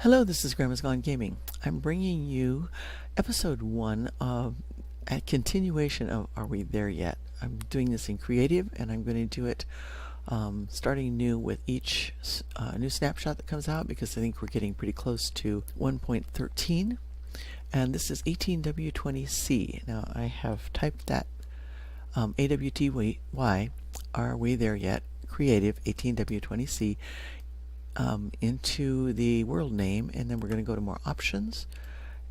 Hello, this is Grandma's Gone Gaming. I'm bringing you episode 1 of a continuation of Are We There Yet? I'm doing this in creative, and I'm going to do it starting new with each new snapshot that comes out, because I think we're getting pretty close to 1.13. And this is 18W20C. Now I have typed that AWTY, Are We There Yet? Creative 18W20C into the world name, and then we're going to go to more options,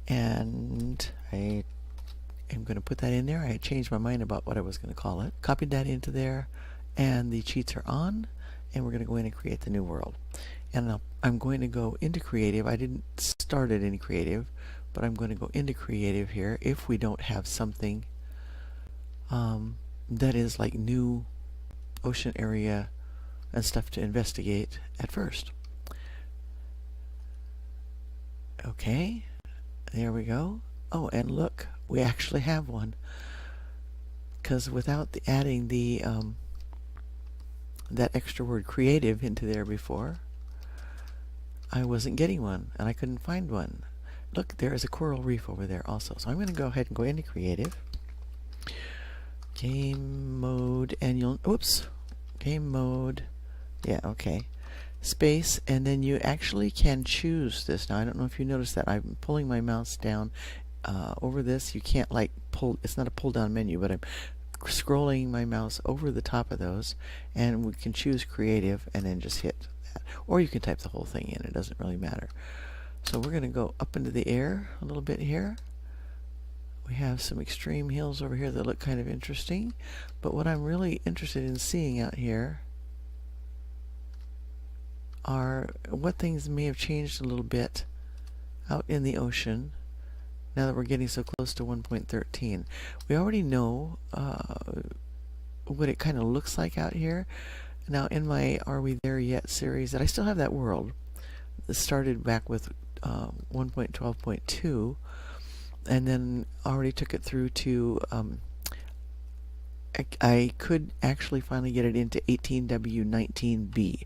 and I am going to put that in there. I had changed my mind about what I was going to call it. Copied that into there, and the cheats are on, and we're going to go in and create the new world. And I'm going to go into creative. I didn't start it in creative, but I'm going to go into creative here if we don't have something that is like new ocean area and stuff to investigate at first. Okay, there we go. Oh, and look, we actually have one, because without adding the that extra word creative into there before, I wasn't getting one, and I couldn't find one. Look, there is a coral reef over there also. So I'm going to go ahead and go into creative, game mode, and you'll game mode. Yeah, okay. Space, and then you actually can choose this. Now, I don't know if you noticed that I'm pulling my mouse down over this. You can't like pull, it's not a pull down menu, but I'm scrolling my mouse over the top of those, and we can choose creative and then just hit that. Or you can type the whole thing in, it doesn't really matter. So we're going to go up into the air a little bit here. We have some extreme hills over here that look kind of interesting, but what I'm really interested in seeing out here are what things may have changed a little bit out in the ocean now that we're getting so close to 1.13. We already know what it kind of looks like out here. Now, in my Are We There Yet series, that I still have that world that started back with 1.12.2, and then already took it through to I could actually finally get it into 18W19B.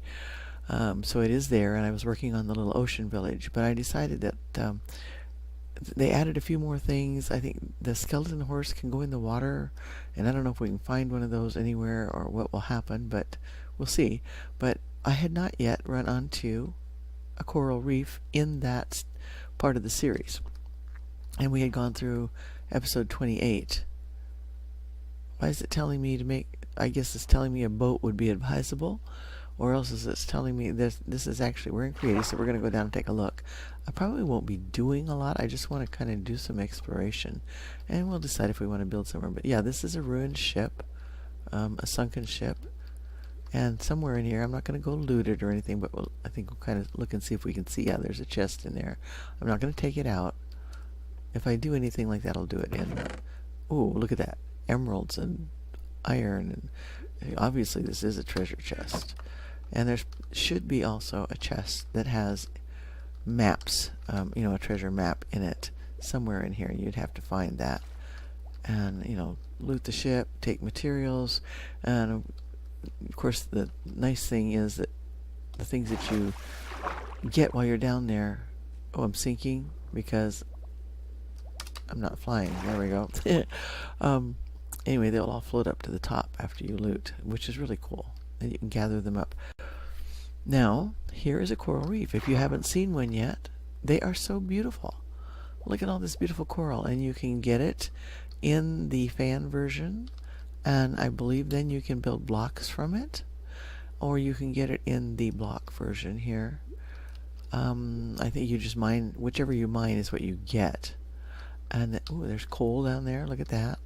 So it is there, and I was working on the little ocean village, but I decided that they added a few more things. I think the skeleton horse can go in the water, and I don't know if we can find one of those anywhere or what will happen, but we'll see. But I had not yet run onto a coral reef in that part of the series, and we had gone through episode 28. Why is it telling me to make, I guess it's telling me a boat would be advisable, or else is it's telling me this is actually, we're in creative, so we're going to go down and take a look. I probably won't be doing a lot. I just want to kind of do some exploration, and we'll decide if we want to build somewhere. But yeah, this is a ruined ship, a sunken ship, and somewhere in here, I'm not going to go loot it or anything, but I think we'll kind of look and see if we can see. Yeah, there's a chest in there. I'm not going to take it out. If I do anything like that, I'll do it in. Ooh, look at that. Emeralds and iron, and obviously this is a treasure chest. And there should be also a chest that has maps, a treasure map in it somewhere in here. You'd have to find that, and loot the ship, take materials, and of course the nice thing is that the things that you get while you're down there. Oh, I'm sinking because I'm not flying. There we go. Anyway, they'll all float up to the top after you loot, which is really cool, and you can gather them up. Now, here is a coral reef. If you haven't seen one yet, they are so beautiful. Look at all this beautiful coral, and you can get it in the fan version, and I believe then you can build blocks from it, or you can get it in the block version here. I think you just mine, whichever you mine is what you get. And ooh, there's coal down there. Look at that.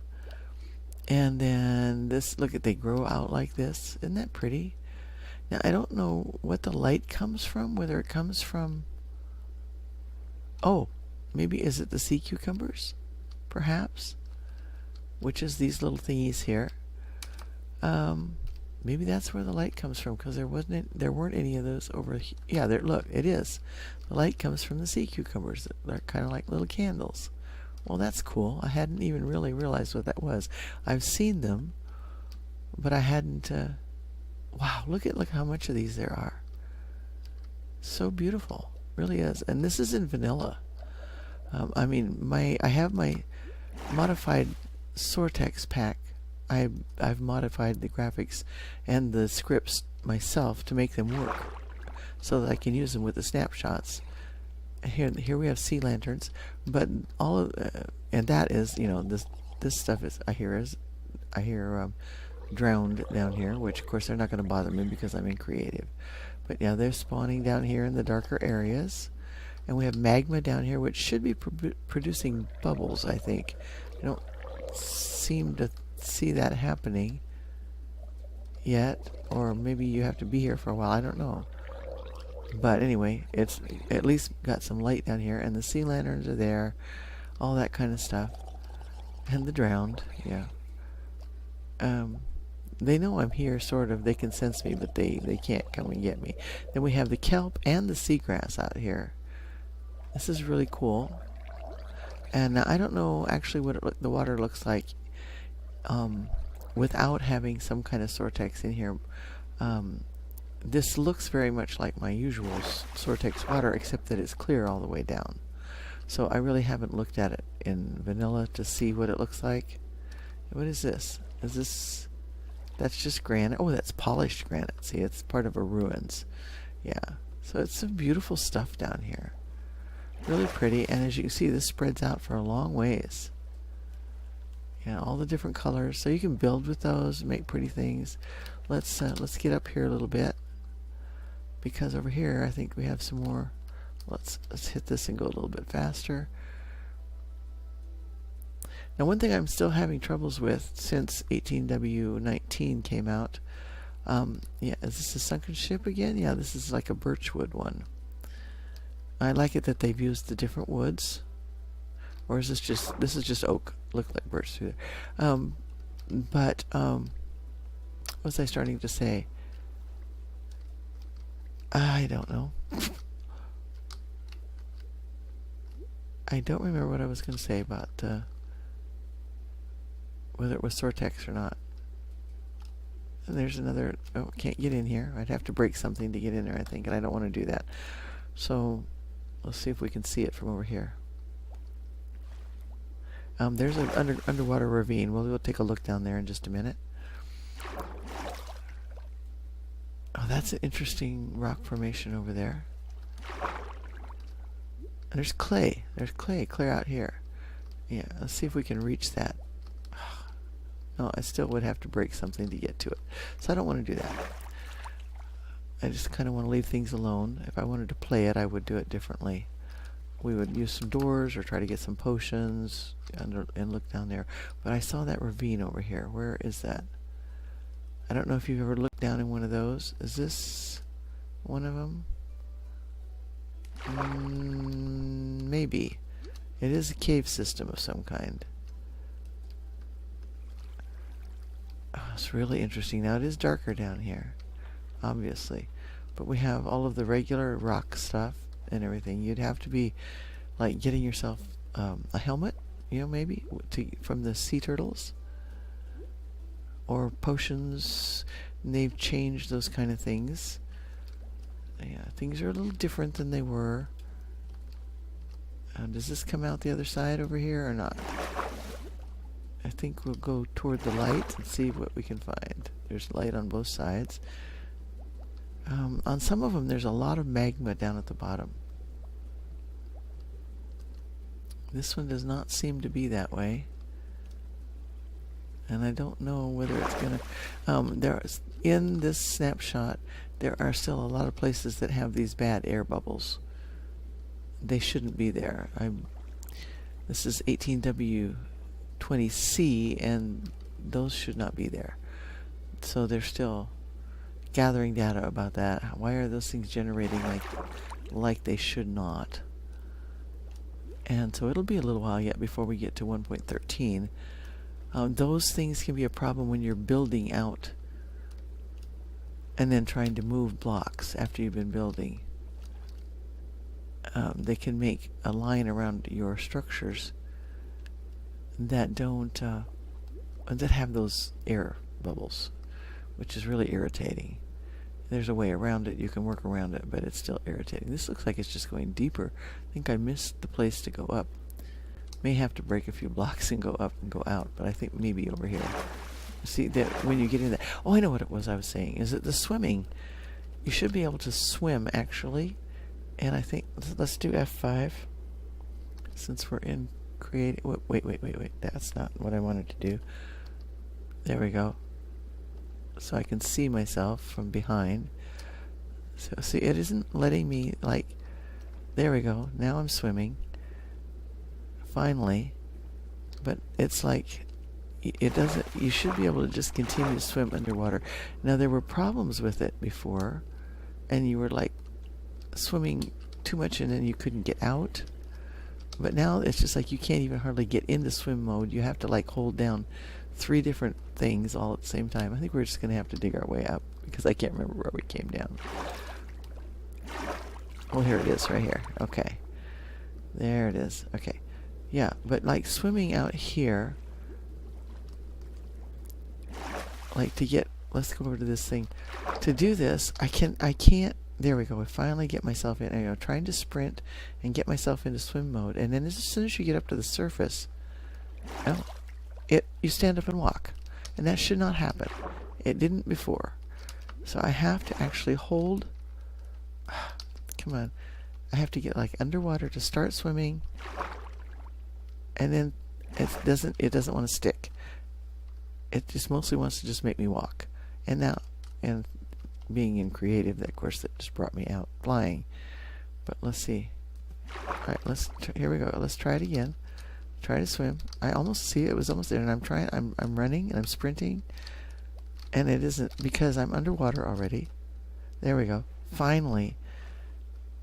And then this, look at, they grow out like this. Isn't that pretty? Now, I don't know what the light comes from, whether it comes from, oh, maybe is it the sea cucumbers? Perhaps? Which is these little thingies here. Maybe that's where the light comes from, because there weren't any of those over here. Yeah, there, look, it is. The light comes from the sea cucumbers. They're kind of like little candles. Well, that's cool. I hadn't even really realized what that was. I've seen them, but I hadn't. Wow, look how much of these there are. So beautiful. really is. And this is in vanilla. I mean, I have my modified Soartex pack. I've modified the graphics and the scripts myself to make them work, so that I can use them with the snapshots. Here we have sea lanterns, but all of and that is, you know, this stuff is I hear drowned down here, which of course they're not going to bother me because I'm in creative. But yeah, they're spawning down here in the darker areas. And we have magma down here, which should be producing bubbles, I think. I don't seem to see that happening yet. Or maybe you have to be here for a while. I don't know. But anyway, it's at least got some light down here. And the sea lanterns are there. All that kind of stuff. And the drowned, yeah. They know I'm here, sort of. They can sense me, but they can't come and get me. Then we have the kelp and the seagrass out here. This is really cool. And I don't know actually what the water looks like without having some kind of Soartex in here. This looks very much like my usual Soartex water, except that it's clear all the way down. So I really haven't looked at it in vanilla to see what it looks like. What is this? Is this... That's just granite. Oh, that's polished granite. See, it's part of a ruins. Yeah. So it's some beautiful stuff down here. Really pretty. And as you can see, this spreads out for a long ways. Yeah, all the different colors. So you can build with those, make pretty things. Let's get up here a little bit, because over here I think we have some more. Let's hit this and go a little bit faster. Now, one thing I'm still having troubles with since 18W19 came out, yeah, is this a sunken ship again? Yeah, this is like a birchwood one. I like it that they've used the different woods. Or is this is oak? Look like birch through there. What was I starting to say? I don't know. I don't remember what I was going to say about whether it was Soartex or not. And there's another... Oh, can't get in here. I'd have to break something to get in there, I think, and I don't want to do that. So, let's see if we can see it from over here. There's an underwater ravine. We'll take a look down there in just a minute. Oh, that's an interesting rock formation over there. And there's clay. There's clay clear out here. Yeah, let's see if we can reach that. No, I still would have to break something to get to it. So I don't want to do that. I just kind of want to leave things alone. If I wanted to play it, I would do it differently. We would use some doors or try to get some potions and look down there. But I saw that ravine over here. Where is that? I don't know if you've ever looked down in one of those. Is this one of them? Maybe. It is a cave system of some kind. Oh, it's really interesting. Now, it is darker down here, obviously. But we have all of the regular rock stuff and everything. You'd have to be, like, getting yourself a helmet, you know, maybe, from the sea turtles. Or potions. And they've changed those kind of things. Yeah, things are a little different than they were. Does this come out the other side over here or not? I think we'll go toward the light and see what we can find. There's light on both sides. On some of them, there's a lot of magma down at the bottom. This one does not seem to be that way. And I don't know whether it's going to... in this snapshot, there are still a lot of places that have these bad air bubbles. They shouldn't be there. This is 18W20C, and those should not be there. So they're still gathering data about that. Why are those things generating like they should not? And so it'll be a little while yet before we get to 1.13. Those things can be a problem when you're building out and then trying to move blocks after you've been building. They can make a line around your structures that don't that have those air bubbles, which is really irritating. there's a way around it. You can work around it, but it's still irritating. This looks like it's just going deeper. I think I missed the place to go up. May have to break a few blocks and go up and go out, but I think maybe over here. See that when you get in that. Oh, I know what it was I was saying. Is that the swimming? You should be able to swim actually, and I think let's do F5 since we're in creative. Wait. That's not what I wanted to do. There we go. So I can see myself from behind. So see, it isn't letting me like. There we go. Now I'm swimming. Finally, but it's like it doesn't. You should be able to just continue to swim underwater. Now there were problems with it before, and you were like swimming too much and then you couldn't get out. But now it's just like you can't even hardly get into swim mode. You have to like hold down 3 different things all at the same time. I think we're just going to have to dig our way up because I can't remember where we came down. Oh, here it is right here. Okay. There it is. Okay. Yeah, but like swimming out here, like to get, let's go over to this thing. To do this, I can't, there we go. I finally get myself in. I'm trying to sprint and get myself into swim mode. And then as soon as you get up to the surface, oh, you stand up and walk. And that should not happen. It didn't before. So I have to actually hold, come on. I have to get like underwater to start swimming. And then it doesn't want to stick. It just mostly wants to just make me walk. And now, and being in creative, that of course that just brought me out flying. But let's see. Alright, here we go. Let's try it again. Try to swim. I almost see it was almost there, and I'm running and I'm sprinting. And it isn't because I'm underwater already. There we go. Finally.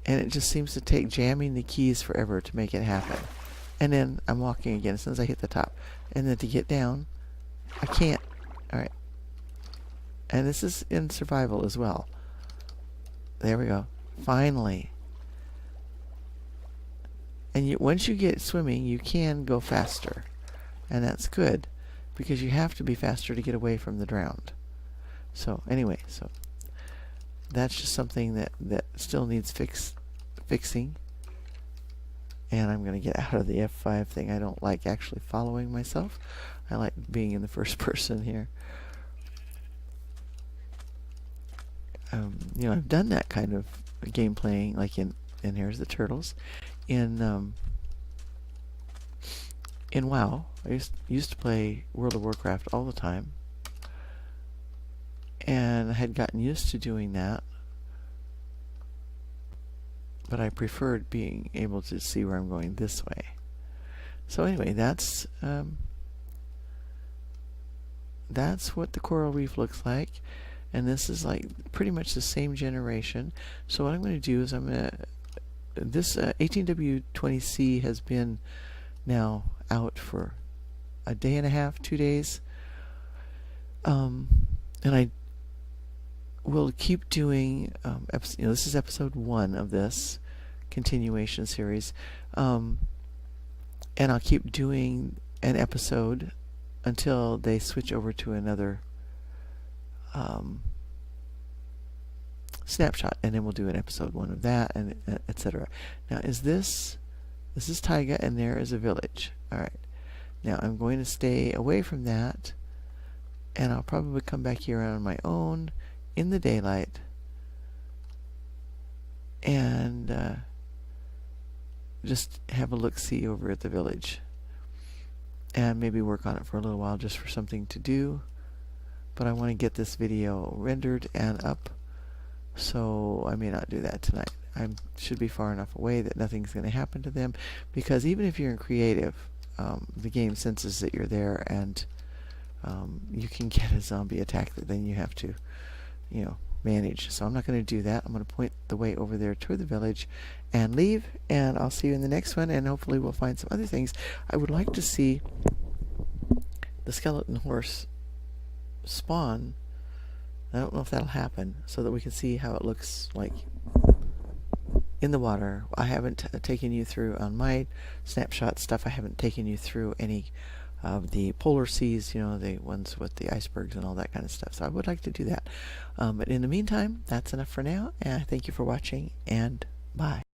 And it just seems to take jamming the keys forever to make it happen. And then I'm walking again as soon as I hit the top. And then to get down, I can't. Alright. And this is in survival as well. There we go. Finally. And once you get swimming, you can go faster. And that's good. Because you have to be faster to get away from the drowned. So, anyway. So, that's just something that still needs fixing. And I'm going to get out of the F5 thing. I don't like actually following myself. I like being in the first person here. I've done that kind of game playing, like in here's the turtles. In WoW, I used to play World of Warcraft all the time. And I had gotten used to doing that. But I preferred being able to see where I'm going this way. So anyway, that's what the coral reef looks like. And this is like pretty much the same generation. So what I'm going to do is this 18W20C has been now out for a day and a half, 2 days. And I will keep doing, this is episode 1 of this continuation series. And I'll keep doing an episode until they switch over to another snapshot, and then we'll do an episode 1 of that, and etc. Now, this is taiga, and there is a village. Alright. Now, I'm going to stay away from that, and I'll probably come back here on my own in the daylight, and just have a look-see over at the village, and maybe work on it for a little while just for something to do. But I want to get this video rendered and up, so I may not do that tonight. I should be far enough away that nothing's going to happen to them, because even if you're in creative, the game senses that you're there, and you can get a zombie attack that then you have to, manage. So I'm not going to do that. I'm going to point the way over there to the village and leave, and I'll see you in the next one, and hopefully we'll find some other things. I would like to see the skeleton horse spawn. I don't know if that'll happen, so that we can see how it looks like in the water. I haven't taken you through on my snapshot stuff. I haven't taken you through any of the polar seas, you know, the ones with the icebergs and all that kind of stuff. So I would like to do that. But in the meantime, that's enough for now, and I thank you for watching, and bye.